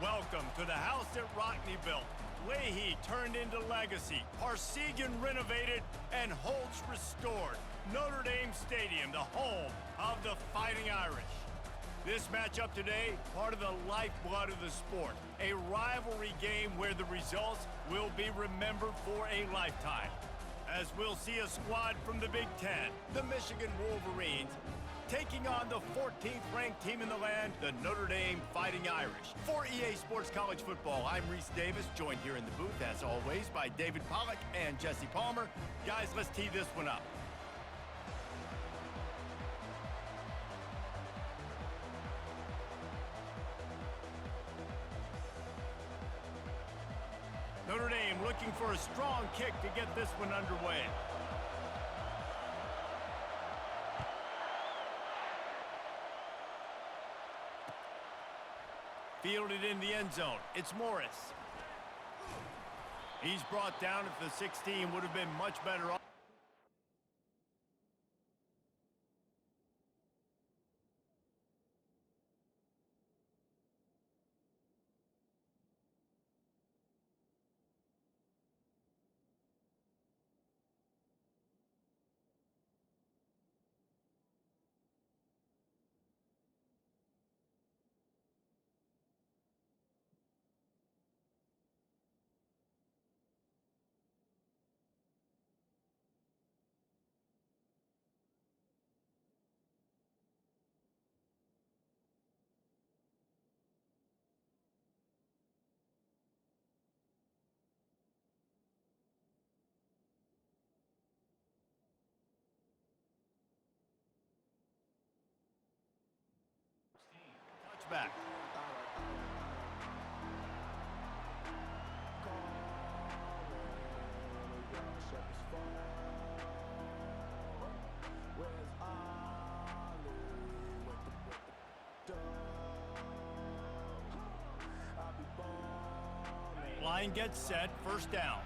Welcome to the house that Rockne built. Leahy turned into legacy, Parsegian renovated, and Holtz restored. Notre Dame Stadium, the home of the Fighting Irish. This matchup today, part of the lifeblood of the sport. A rivalry game where the results will be remembered for a lifetime. As we'll see a squad from the Big Ten, the Michigan Wolverines, taking on the 14th-ranked team in the land, the Notre Dame Fighting Irish. For EA Sports College Football, I'm Reese Davis, joined here in the booth, as always, by David Pollack and Jesse Palmer. Guys, let's tee this one up. Notre Dame looking for a strong kick to get this one underway. Fielded in the end zone. It's Morris. He's brought down at the 16. Would have been much better off. Touchback. Line gets set, first down.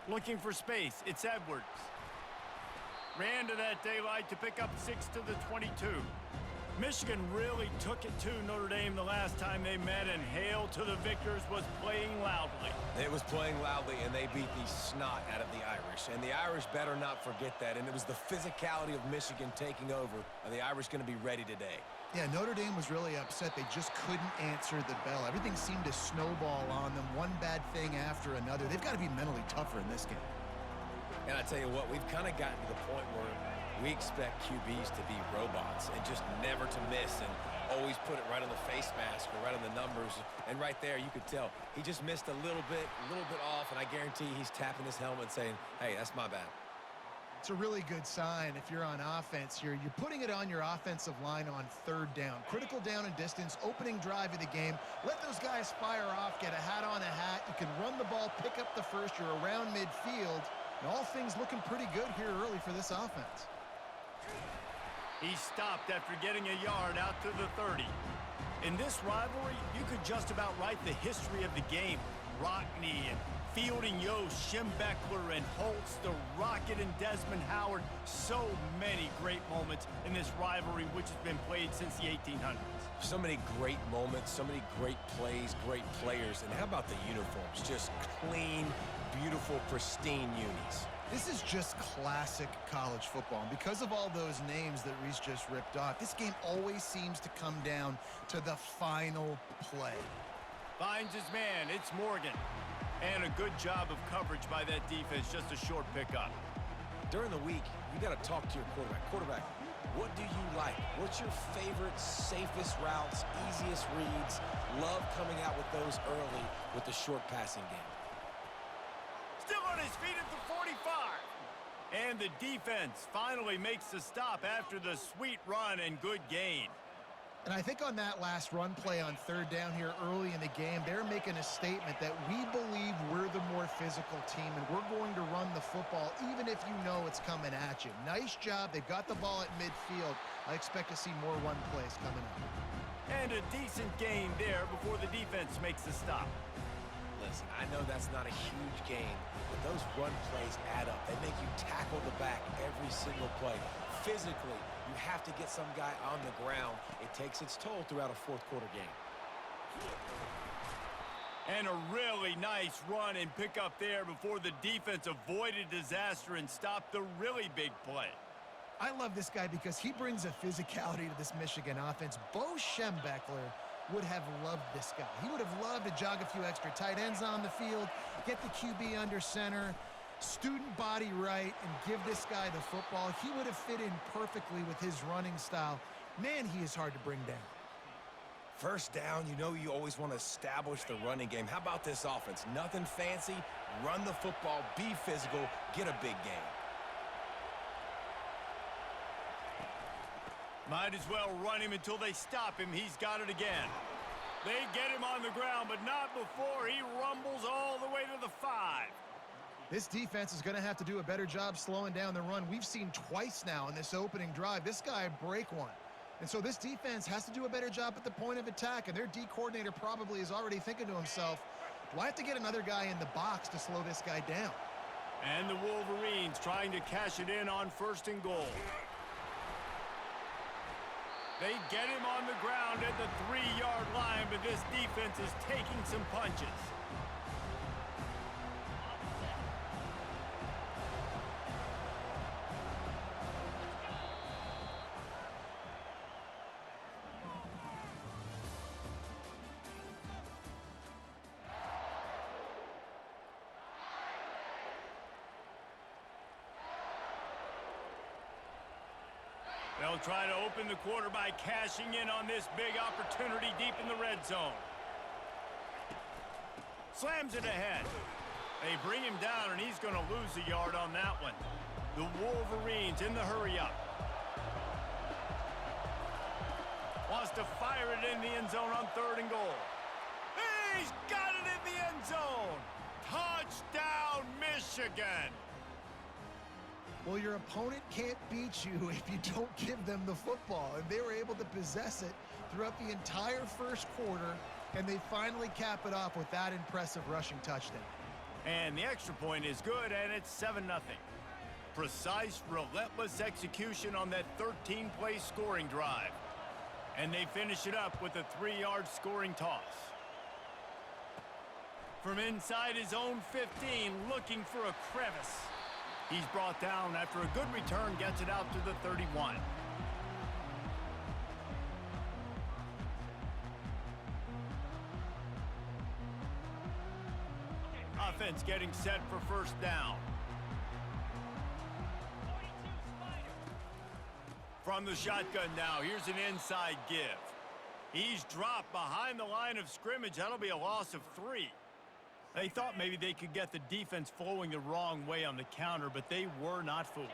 Looking for space, it's Edwards. Ran to that daylight to pick up 6 to the 22. Michigan really took it to Notre Dame the last time they met, and hail to the victors was playing loudly. It was playing loudly, and they beat the snot out of the Irish. And the Irish better not forget that. And it was the physicality of Michigan taking over. Are the Irish going to be ready today? Yeah, Notre Dame was really upset. They just couldn't answer the bell. Everything seemed to snowball on them, one bad thing after another. They've got to be mentally tougher in this game. And I tell you what, we've kind of gotten to the point where we expect QBs to be robots and just never to miss and always put it right on the face mask or right on the numbers. And right there, you could tell he just missed a little bit off, and I guarantee he's tapping his helmet saying, hey, that's my bad. It's a really good sign if you're on offense here. You're putting it on your offensive line on third down. Critical down and distance, opening drive of the game. Let those guys fire off, get a hat on a hat. You can run the ball, pick up the first. You're around midfield. And all things looking pretty good here early for this offense. He stopped after getting a yard out to the 30. In this rivalry, you could just about write the history of the game. Rockne and Fielding Yost, Schembechler and Holtz, the Rocket and Desmond Howard. So many great moments in this rivalry, which has been played since the 1800s. So many great moments, so many great plays, great players. And how about the uniforms? Just clean, beautiful, pristine unis. This is just classic college football. And because of all those names that Reese just ripped off, this game always seems to come down to the final play. Finds his man, it's Morgan. And a good job of coverage by that defense, just a short pickup. During the week, you got to talk to your quarterback. Quarterback, what do you like? What's your favorite, safest routes, easiest reads? Love coming out with those early with the short passing game. Still on his feet at the 45. And the defense finally makes the stop after the sweet run and good gain. And I think on that last run play on third down here early in the game, they're making a statement that we believe we're the more physical team, and we're going to run the football even if you know it's coming at you. Nice job. They've got the ball at midfield. I expect to see more run plays coming up. And a decent gain there before the defense makes the stop. Listen, I know that's not a huge gain, but those run plays add up. They make you tackle the back every single play. Physically, you have to get some guy on the ground. It takes its toll throughout a fourth quarter game. And a really nice run and pick up there before the defense avoided disaster and stopped the really big play. I love this guy because he brings a physicality to this Michigan offense. Bo Schembechler would have loved this guy. He would have loved to jog a few extra tight ends on the field, get the QB under center, student body right, and give this guy the football. He would have fit in perfectly with his running style. Man, he is hard to bring down. First down, you know you always want to establish the running game. How about this offense? Nothing fancy. Run the football, be physical, get a big gain. Might as well run him until they stop him. He's got it again. They get him on the ground, but not before he rumbles all the way to the 5. This defense is going to have to do a better job slowing down the run. We've seen twice now in this opening drive. This guy break one. And so this defense has to do a better job at the point of attack, and their D coordinator probably is already thinking to himself, do I have to get another guy in the box to slow this guy down? And the Wolverines trying to cash it in on 1st and goal. They get him on the ground at the 3-yard line, but this defense is taking some punches. They'll try to open the quarter by cashing in on this big opportunity deep in the red zone. Slams it ahead. They bring him down, and he's going to lose a yard on that one. The Wolverines in the hurry-up. Wants to fire it in the end zone on 3rd and goal. He's got it in the end zone. Touchdown, Michigan. Well, your opponent can't beat you if you don't give them the football, and they were able to possess it throughout the entire first quarter, and they finally cap it off with that impressive rushing touchdown. And the extra point is good, and it's 7-0. Precise, relentless execution on that 13-play scoring drive. And they finish it up with a 3-yard scoring toss. From inside his own 15, looking for a crevice. He's brought down after a good return, gets it out to the 31. Offense getting set for 1st down. From the shotgun now, here's an inside give. He's dropped behind the line of scrimmage. That'll be a loss of 3. They thought maybe they could get the defense flowing the wrong way on the counter, but they were not fooled.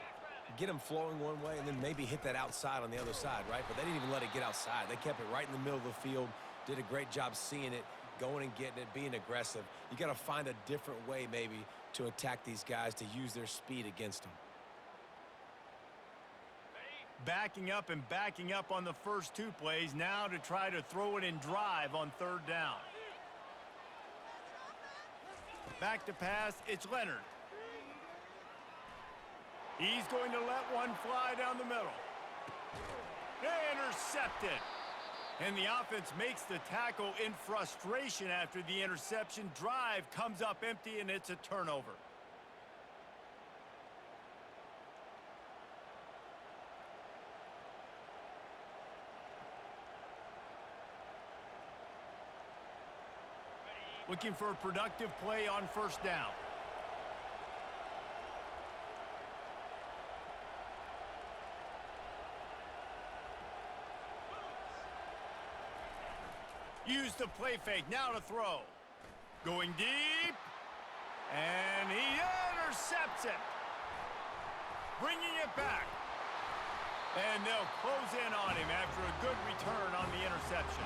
Get them flowing one way and then maybe hit that outside on the other side, right? But they didn't even let it get outside. They kept it right in the middle of the field, did a great job seeing it, going and getting it, being aggressive. You got to find a different way maybe to attack these guys, to use their speed against them. Backing up and backing up on the first 2 plays, now to try to throw it in drive on 3rd down. Back to pass, it's Leonard. He's going to let one fly down the middle. Intercepted. And the offense makes the tackle in frustration after the interception. Drive comes up empty, and it's a turnover. Looking for a productive play on 1st down. Use the play fake, now to throw. Going deep. And he intercepts it. Bringing it back. And they'll close in on him after a good return on the interception.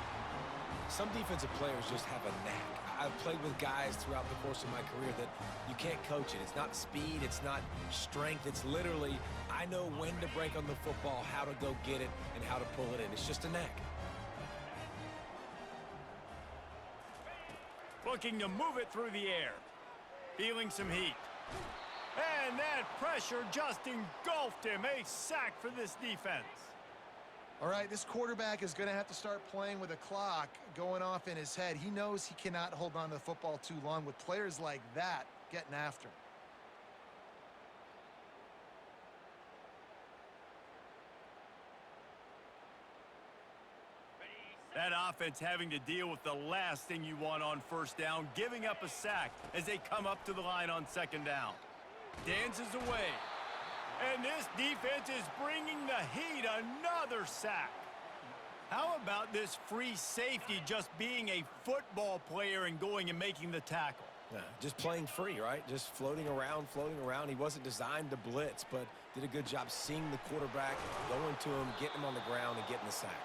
Some defensive players just have a knack. I've played with guys throughout the course of my career that you can't coach it. It's not speed, it's not strength. It's literally, I know when to break on the football, how to go get it, and how to pull it in. It's just a knack. Looking to move it through the air. Feeling some heat. And that pressure just engulfed him. A sack for this defense. All right, this quarterback is going to have to start playing with a clock going off in his head. He knows he cannot hold on to the football too long with players like that getting after him. That offense having to deal with the last thing you want on first down, giving up a sack as they come up to the line on second down. Dances away. And this defense is bringing the heat. Another sack. How about this free safety just being a football player and going and making the tackle? Yeah, just playing free, right? Just floating around, floating around. He wasn't designed to blitz, but did a good job seeing the quarterback, going to him, getting him on the ground, and getting the sack.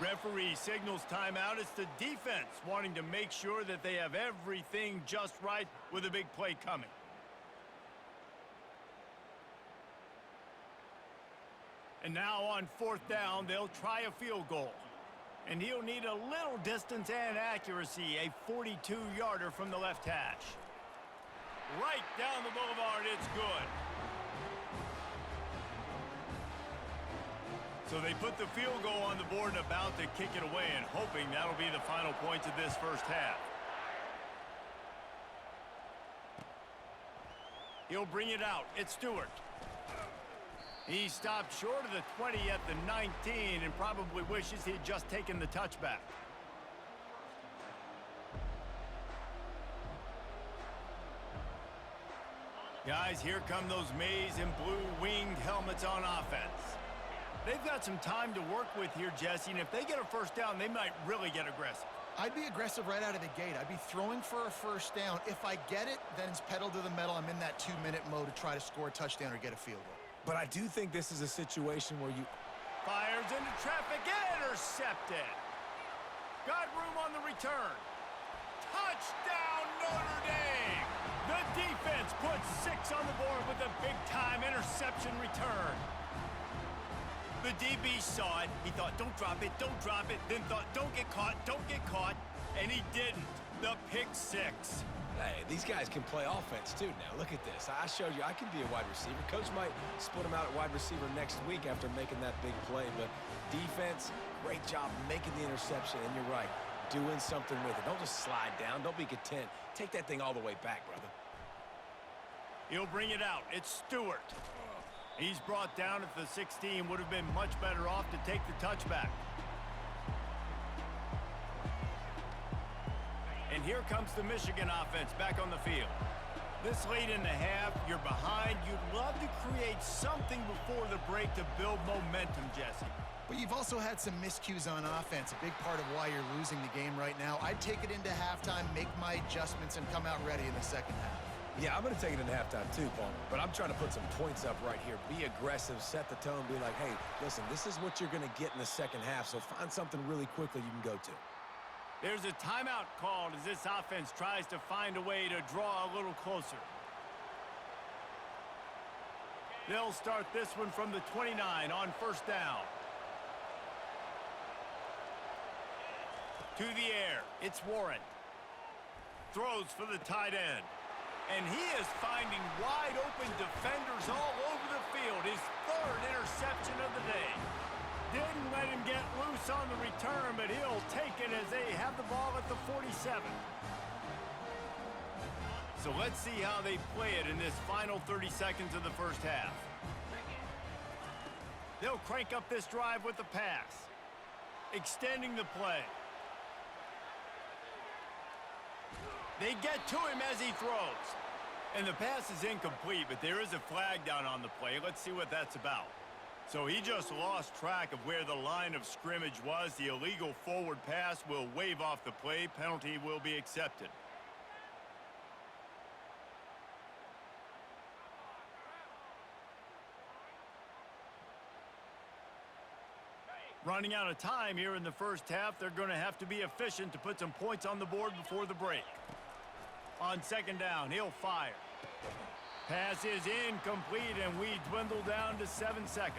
Referee signals timeout. It's the defense wanting to make sure that they have everything just right with a big play coming. And now on fourth down, they'll try a field goal. And he'll need a little distance and accuracy, a 42-yarder from the left hash. Right down the boulevard, it's good. So they put the field goal on the board and about to kick it away, and hoping that'll be the final points of this first half. He'll bring it out. It's Stewart. He stopped short of the 20 at the 19 and probably wishes he'd just taken the touchback. Guys, here come those maize and blue winged helmets on offense. They've got some time to work with here, Jesse, and if they get a first down, they might really get aggressive. I'd be aggressive right out of the gate. I'd be throwing for a first down. If I get it, then it's pedal to the metal. I'm in that 2-minute mode to try to score a touchdown or get a field goal. But I do think this is a situation where you... Fires into traffic, intercepted. Got room on the return. Touchdown, Notre Dame! The defense puts 6 on the board with a big-time interception return. The DB saw it. He thought, don't drop it, then thought, don't get caught, and he didn't. The pick 6. Hey, these guys can play offense, too, now. Look at this. I showed you I can be a wide receiver. Coach might split him out at wide receiver next week after making that big play, but defense, great job making the interception, and you're right, doing something with it. Don't just slide down. Don't be content. Take that thing all the way back, brother. He'll bring it out. It's Stewart. He's brought down at the 16. Would have been much better off to take the touchback. And here comes the Michigan offense back on the field. This late in the half, you're behind. You'd love to create something before the break to build momentum, Jesse. But you've also had some miscues on offense, a big part of why you're losing the game right now. I'd take it into halftime, make my adjustments, and come out ready in the second half. Yeah, I'm going to take it into halftime too, Paul. But I'm trying to put some points up right here. Be aggressive, set the tone, be like, hey, listen, this is what you're going to get in the second half, so find something really quickly you can go to. There's a timeout called as this offense tries to find a way to draw a little closer. They'll start this one from the 29 on first down. To the air, it's Warren. Throws for the tight end. And he is finding wide open defenders all over the field. His 3rd interception of the day. Didn't let him get loose on the return, but he'll take it as they have the ball at the 47. So let's see how they play it in this final 30 seconds of the first half. They'll crank up this drive with the pass. Extending the play. They get to him as he throws. And the pass is incomplete, but there is a flag down on the play. Let's see what that's about. So he just lost track of where the line of scrimmage was. The illegal forward pass will wave off the play. Penalty will be accepted. Running out of time here in the first half, they're going to have to be efficient to put some points on the board before the break. On second down, he'll fire. Pass is incomplete, and we dwindle down to 7 seconds.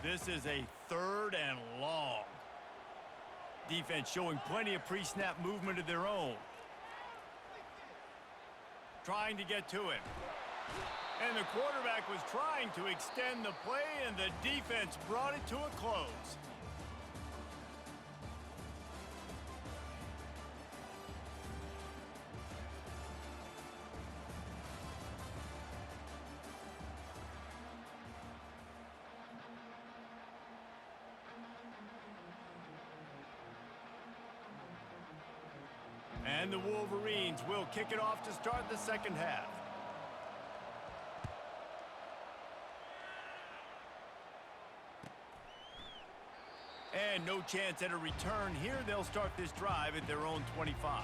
This is a 3rd and long. Defense showing plenty of pre-snap movement of their own. Trying to get to him. And the quarterback was trying to extend the play, and the defense brought it to a close. And the Wolverines will kick it off to start the second half. And no chance at a return here. They'll start this drive at their own 25.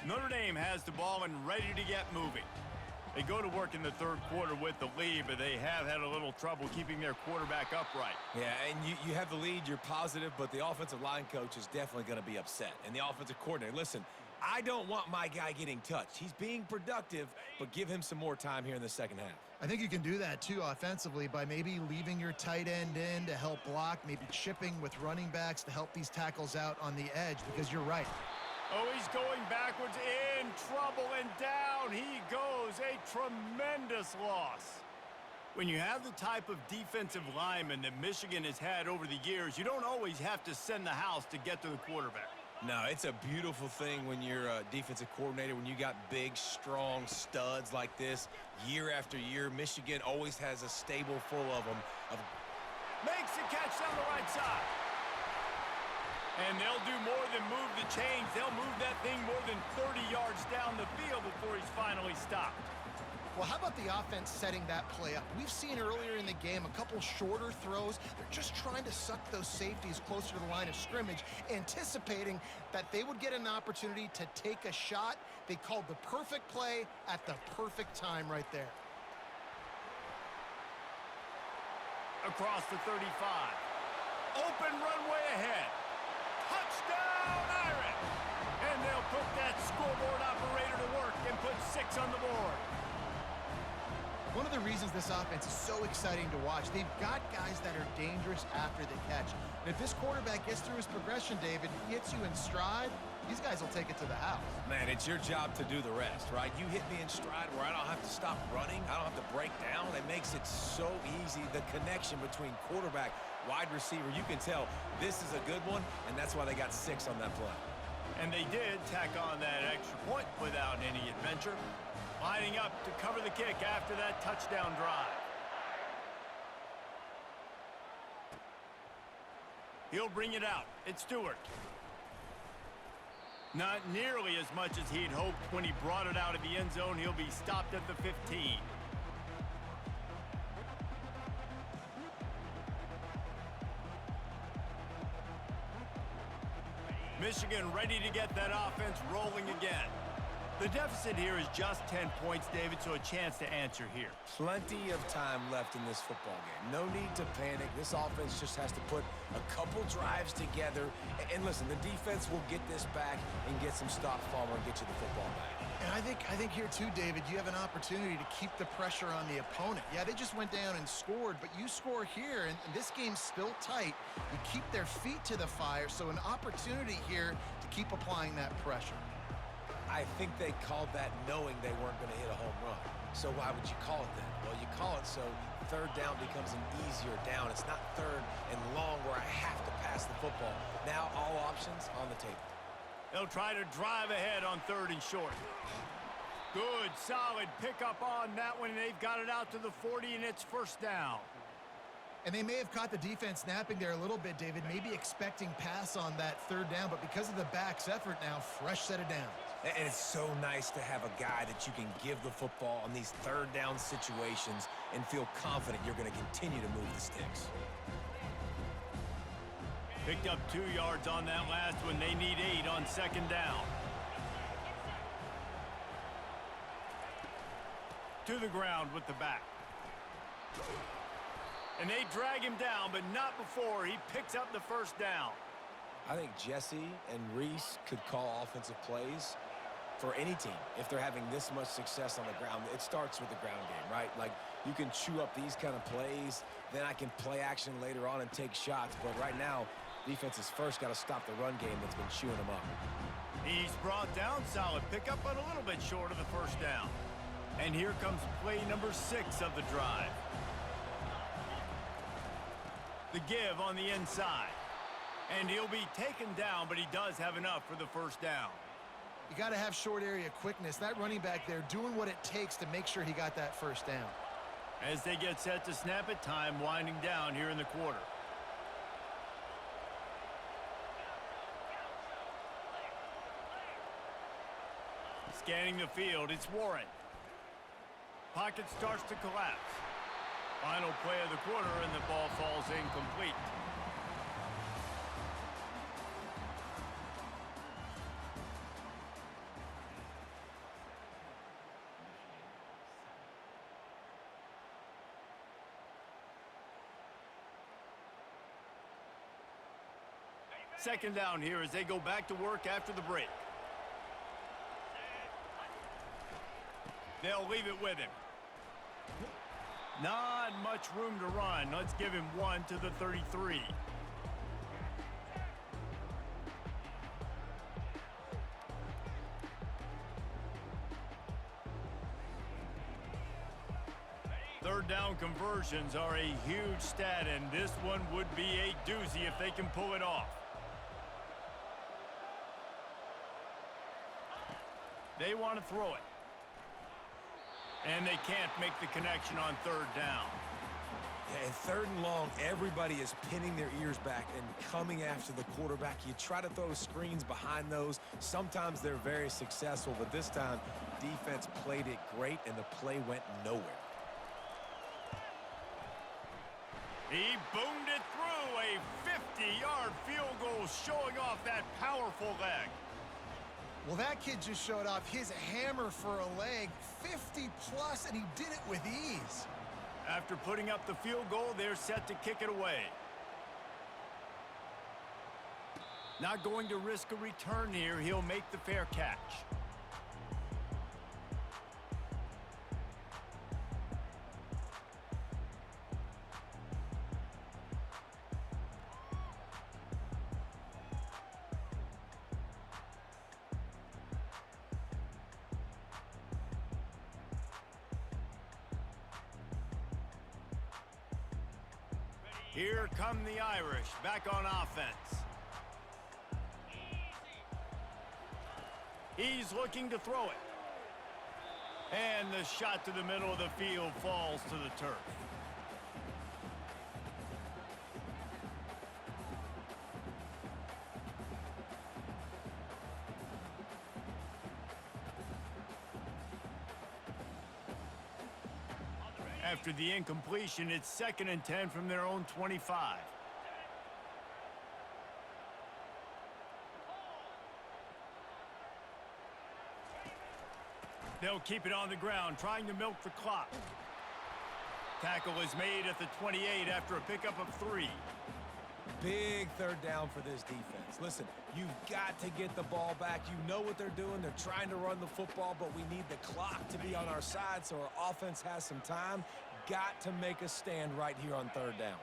Notre Dame has the ball and ready to get moving. They go to work in the third quarter with the lead, but they have had a little trouble keeping their quarterback upright. Yeah, and you have the lead, you're positive, but the offensive line coach is definitely going to be upset. And the offensive coordinator, listen, I don't want my guy getting touched. He's being productive, but give him some more time here in the second half. I think you can do that, too, offensively, by maybe leaving your tight end in to help block, maybe chipping with running backs to help these tackles out on the edge, because you're right. Oh, he's going backwards, in trouble, and down he goes. A tremendous loss. When you have the type of defensive lineman that Michigan has had over the years, you don't always have to send the house to get to the quarterback. No, it's a beautiful thing when you're a defensive coordinator, when you got big, strong studs like this. Year after year, Michigan always has a stable full of them. Makes the catch down the right side. And they'll do more than move the chains. They'll move that thing more than 30 yards down the field before he's finally stopped. Well, how about the offense setting that play up? We've seen earlier in the game a couple shorter throws. They're just trying to suck those safeties closer to the line of scrimmage, anticipating that they would get an opportunity to take a shot. They called the perfect play at the perfect time right there. Across the 35. Open runway ahead. Touchdown, Irish! And they'll put that scoreboard operator to work and put 6 on the board. One of the reasons this offense is so exciting to watch, they've got guys that are dangerous after the catch. And if this quarterback gets through his progression, David, gets you in stride, these guys will take it to the house. Man, it's your job to do the rest, right? You hit me in stride where I don't have to stop running. I don't have to break down. It makes it so easy. The connection between quarterback, wide receiver, you can tell this is a good one, and that's why they got 6 on that play. And they did tack on that extra point without any adventure. Lining up to cover the kick after that touchdown drive. He'll bring it out. It's Stewart. Not nearly as much as he'd hoped when he brought it out of the end zone. He'll be stopped at the 15. Michigan ready to get that offense rolling again. The deficit here is just 10 points, David, so a chance to answer here. Plenty of time left in this football game. No need to panic. This offense just has to put a couple drives together. And listen, the defense will get this back and get some stops, Palmer, and get you the football back. And I think here too, David, you have an opportunity to keep the pressure on the opponent. Yeah, they just went down and scored, but you score here, and this game's still tight. You keep their feet to the fire, so an opportunity here to keep applying that pressure. I think they called that knowing they weren't going to hit a home run. So why would you call it that? Well, you call it so third down becomes an easier down. It's not third and long where I have to pass the football. Now all options on the table. They'll try to drive ahead on 3rd and short. Good, solid pickup on that one. They've got it out to the 40, and it's first down. And they may have caught the defense napping there a little bit, David, maybe expecting pass on that third down, but because of the back's effort now, fresh set of downs. And it's so nice to have a guy that you can give the football on these third down situations and feel confident you're going to continue to move the sticks. Picked up 2 yards on that last one. They need 8 on second down. To the ground with the back. And they drag him down, but not before he picks up the first down. I think Jesse and Reese could call offensive plays for any team if they're having this much success on the ground. It starts with the ground game, right? Like, you can chew up these kind of plays, then I can play action later on and take shots. But right now, defense has first got to stop the run game that's been chewing them up. He's brought down, solid pickup, but a little bit short of the first down. And here comes play number 6 of the drive. The give on the inside. And he'll be taken down, but he does have enough for the first down. You got to have short area quickness. That running back there doing what it takes to make sure he got that first down. As they get set to snap it, time winding down here in the quarter. Scanning the field, it's Warren. Pocket starts to collapse. Final play of the quarter, and the ball falls incomplete. Second down here as they go back to work after the break. They'll leave it with him. Not much room to run. Let's give him 1 to the 33. Third down conversions are a huge stat, and this one would be a doozy if they can pull it off. They want to throw it. And they can't make the connection on third down. Yeah, and third and long, everybody is pinning their ears back and coming after the quarterback. You try to throw screens behind those. Sometimes they're very successful, but this time, defense played it great, and the play went nowhere. He boomed it through. A 50-yard field goal showing off that powerful leg. Well, that kid just showed off his hammer for a leg, 50-plus, and he did it with ease. After putting up the field goal, they're set to kick it away. Not going to risk a return here. He'll make the fair catch. Here come the Irish, back on offense. He's looking to throw it. And the shot to the middle of the field falls to the turf. After the incompletion, it's 2nd and 10 from their own 25. They'll keep it on the ground, trying to milk the clock. Tackle is made at the 28 after a pickup of 3. Big third down for this defense. Listen, you've got to get the ball back. You know what they're doing. They're trying to run the football, but we need the clock to be on our side so our offense has some time. Got to make a stand right here on third down.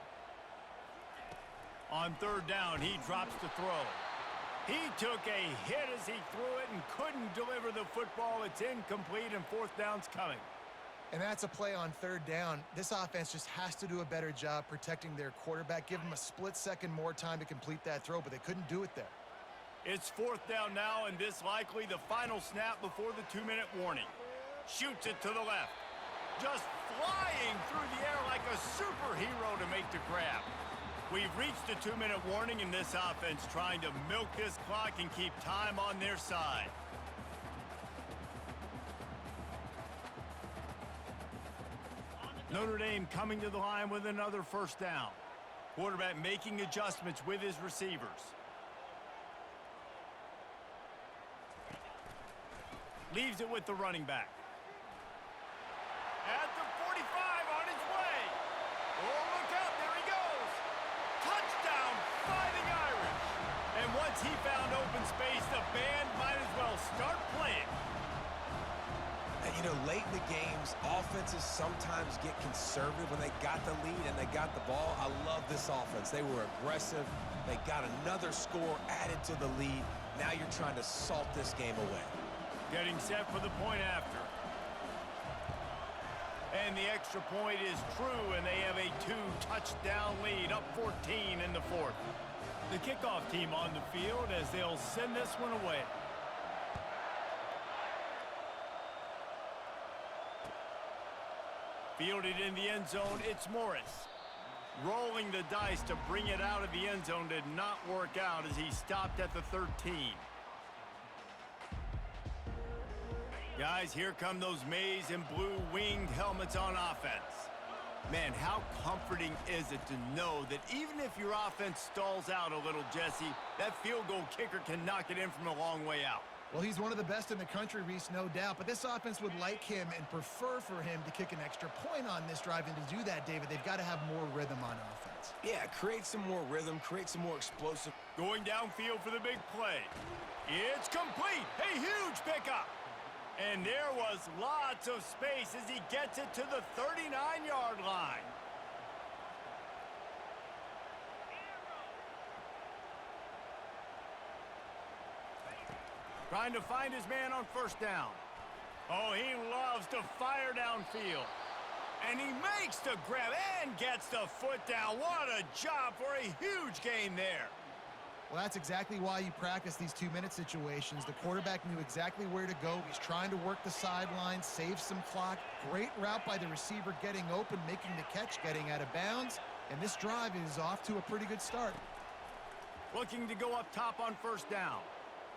On third down, he drops to throw. He took a hit as he threw it and couldn't deliver the football. It's incomplete, and fourth down's coming. And that's a play on third down. This offense just has to do a better job protecting their quarterback. Give them a split second more time to complete that throw, but they couldn't do it there. It's fourth down now, and this likely the final snap before the 2-minute warning. Shoots it to the left. Just flying through the air like a superhero to make the grab. We've reached a 2-minute warning in this offense, trying to milk this clock and keep time on their side. Notre Dame coming to the line with another first down. Quarterback making adjustments with his receivers. Leaves it with the running back. At the 45, on his way. Oh, look out, there he goes. Touchdown, Fighting Irish. And once he found open space, the band might as well start playing. And, you know, late in the games, offenses sometimes get conservative when they got the lead and they got the ball. I love this offense. They were aggressive. They got another score added to the lead. Now you're trying to salt this game away. Getting set for the point after. And the extra point is true, and they have a 2-touchdown lead, up 14 in the fourth. The kickoff team on the field as they'll send this one away. Fielded in the end zone, it's Morris. Rolling the dice to bring it out of the end zone did not work out as he stopped at the 13. Guys, here come those maize and blue winged helmets on offense. Man, how comforting is it to know that even if your offense stalls out a little, Jesse, that field goal kicker can knock it in from a long way out. Well, he's one of the best in the country, Reese, no doubt. But this offense would like him and prefer for him to kick an extra point on this drive. And to do that, David, they've got to have more rhythm on offense. Yeah, create some more rhythm, create some more explosive. Going downfield for the big play. It's complete. A huge pickup. And there was lots of space as he gets it to the 39-yard line. Trying to find his man on first down. Oh, he loves to fire downfield. And he makes the grab and gets the foot down. What a job for a huge gain there. Well, that's exactly why you practice these 2-minute situations. The quarterback knew exactly where to go. He's trying to work the sideline, save some clock. Great route by the receiver getting open, making the catch, getting out of bounds. And this drive is off to a pretty good start. Looking to go up top on first down.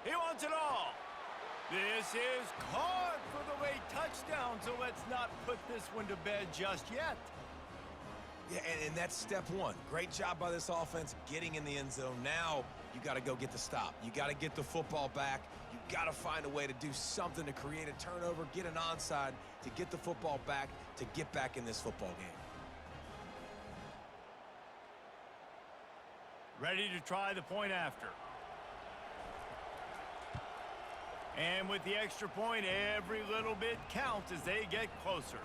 He wants it all. This is caught for the late touchdown, so let's not put this one to bed just yet. Yeah, and that's step one. Great job by this offense getting in the end zone. Now you got to go get the stop. You got to get the football back. You got to find a way to do something to create a turnover, get an onside, to get the football back, to get back in this football game. Ready to try the point after. And with the extra point, every little bit counts as they get closer.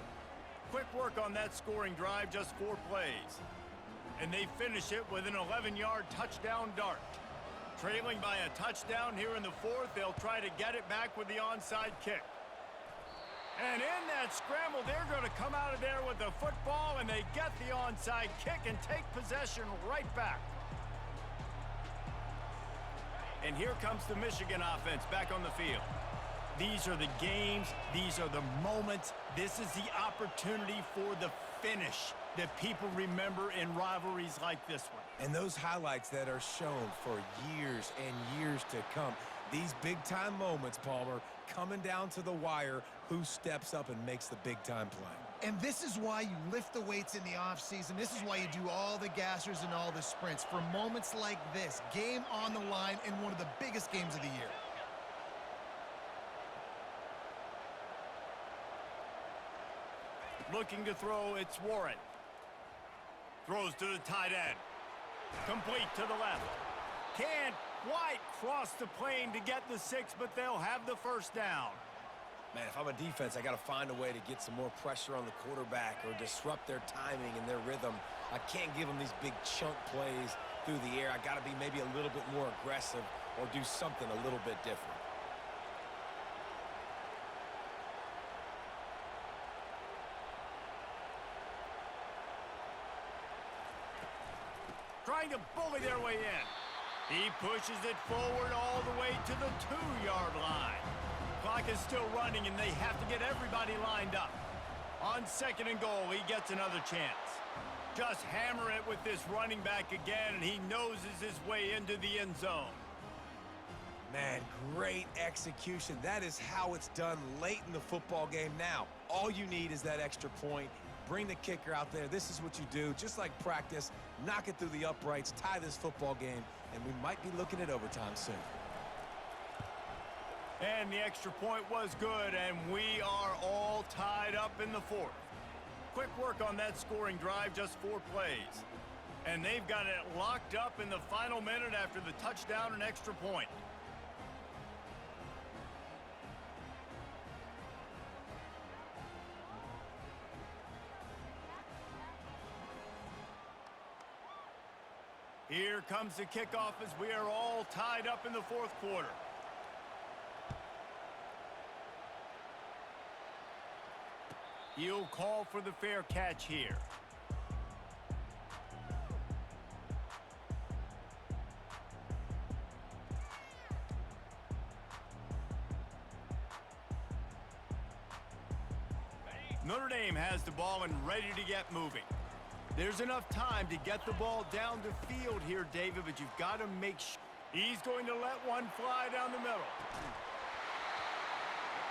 Quick work on that scoring drive, just 4 plays. And they finish it with an 11-yard touchdown dart. Trailing by a touchdown here in the fourth, they'll try to get it back with the onside kick. And in that scramble, they're going to come out of there with the football, and they get the onside kick and take possession right back. And here comes the Michigan offense back on the field. These are the games. These are the moments. This is the opportunity for the finish that people remember in rivalries like this one. And those highlights that are shown for years and years to come. These big-time moments, Palmer, coming down to the wire, who steps up and makes the big-time play. And this is why you lift the weights in the offseason. This is why you do all the gassers and all the sprints. For moments like this, game on the line in one of the biggest games of the year. Looking to throw, it's Warren. Throws to the tight end. Complete to the left. Can't quite cross the plane to get the 6, but they'll have the first down. Man, if I'm a defense, I got to find a way to get some more pressure on the quarterback or disrupt their timing and their rhythm. I can't give them these big chunk plays through the air. I got to be maybe a little bit more aggressive or do something a little bit different. Trying to bully their way in. He pushes it forward all the way to the 2-yard line. Clock is still running, and they have to get everybody lined up. On 2nd and goal, he gets another chance. Just hammer it with this running back again, and he noses his way into the end zone. Man, great execution. That is how it's done late in the football game now. All you need is that extra point. Bring the kicker out there. This is what you do. Just like practice, knock it through the uprights, tie this football game, and we might be looking at overtime soon. And the extra point was good, and we are all tied up in the 4th. Quick work on that scoring drive, just 4 plays. And they've got it locked up in the final minute after the touchdown and extra point. Here comes the kickoff as we are all tied up in the 4th quarter. He'll call for the fair catch here. Notre Dame has the ball and ready to get moving. There's enough time to get the ball down the field here, David, but you've got to make sure. He's going to let one fly down the middle.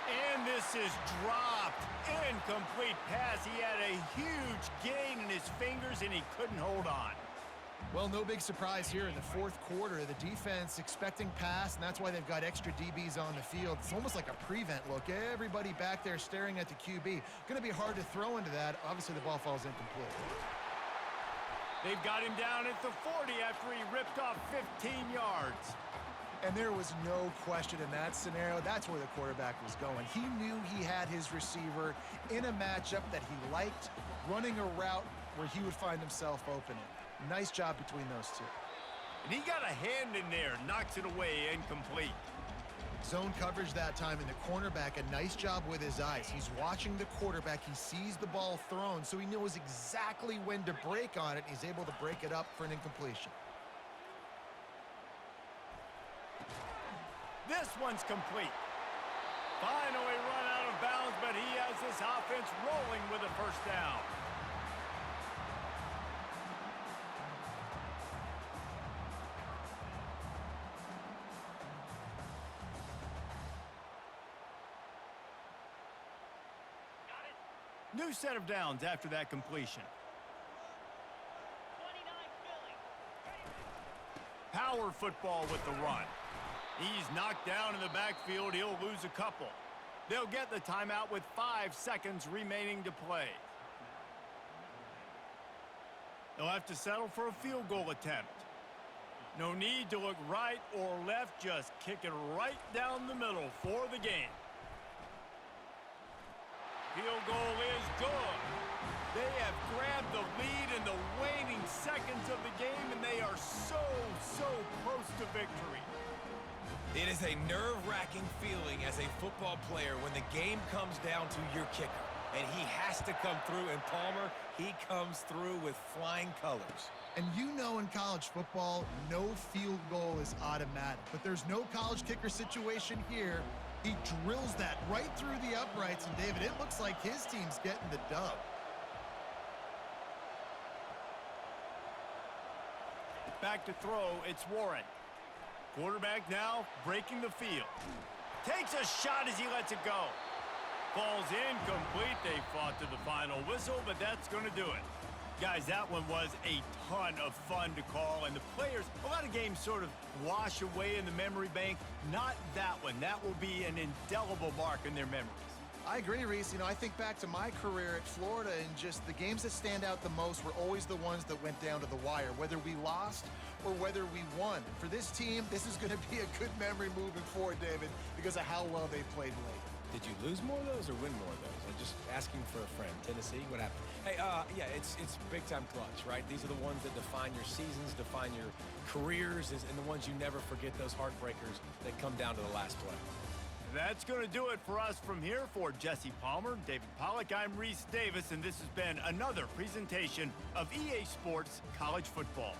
And this is dropped. Incomplete pass. He had a huge gain in his fingers, and he couldn't hold on. Well, no big surprise here in the 4th quarter. The defense expecting pass, and that's why they've got extra DBs on the field. It's almost like a prevent look. Everybody back there staring at the QB. Going to be hard to throw into that. Obviously, the ball falls incomplete. They've got him down at the 40 after he ripped off 15 yards. And there was no question in that scenario. That's where the quarterback was going. He knew he had his receiver in a matchup that he liked, running a route where he would find himself opening. Nice job between those two. And he got a hand in there, knocks it away, incomplete. Zone coverage that time, and the cornerback, a nice job with his eyes. He's watching the quarterback. He sees the ball thrown, so he knows exactly when to break on it. He's able to break it up for an incompletion. This one's complete. Finally run out of bounds, but he has this offense rolling with a first down. New set of downs after that completion. Power football with the run. He's knocked down in the backfield. He'll lose a couple. They'll get the timeout with 5 seconds remaining to play. They'll have to settle for a field goal attempt. No need to look right or left. Just kick it right down the middle for the game. Field goal is good. They have grabbed the lead in the waning seconds of the game, and they are so close to victory. It is a nerve-wracking feeling as a football player when the game comes down to your kicker. And he has to come through, and Palmer, he comes through with flying colors. And you know in college football, no field goal is automatic. But there's no college kicker situation here. He drills that right through the uprights, and David, it looks like his team's getting the dub. Back to throw, it's Warren. Quarterback now breaking the field. Takes a shot as he lets it go. Falls incomplete. They fought to the final whistle, but that's going to do it. Guys, that one was a ton of fun to call, and the players, a lot of games sort of wash away in the memory bank. Not that one. That will be an indelible mark in their memories. I agree, Reese. You know, I think back to my career at Florida, and just the games that stand out the most were always the ones that went down to the wire, whether we lost or whether we won. For this team, this is going to be a good memory moving forward, David, because of how well they played late. Did you lose more of those or win more of those? I'm just asking for a friend. Tennessee, what happened? Hey, yeah, it's big-time clutch, right? These are the ones that define your seasons, define your careers, and the ones you never forget, those heartbreakers that come down to the last play. That's going to do it for us from here. For Jesse Palmer, David Pollack, I'm Reese Davis, and this has been another presentation of EA Sports College Football.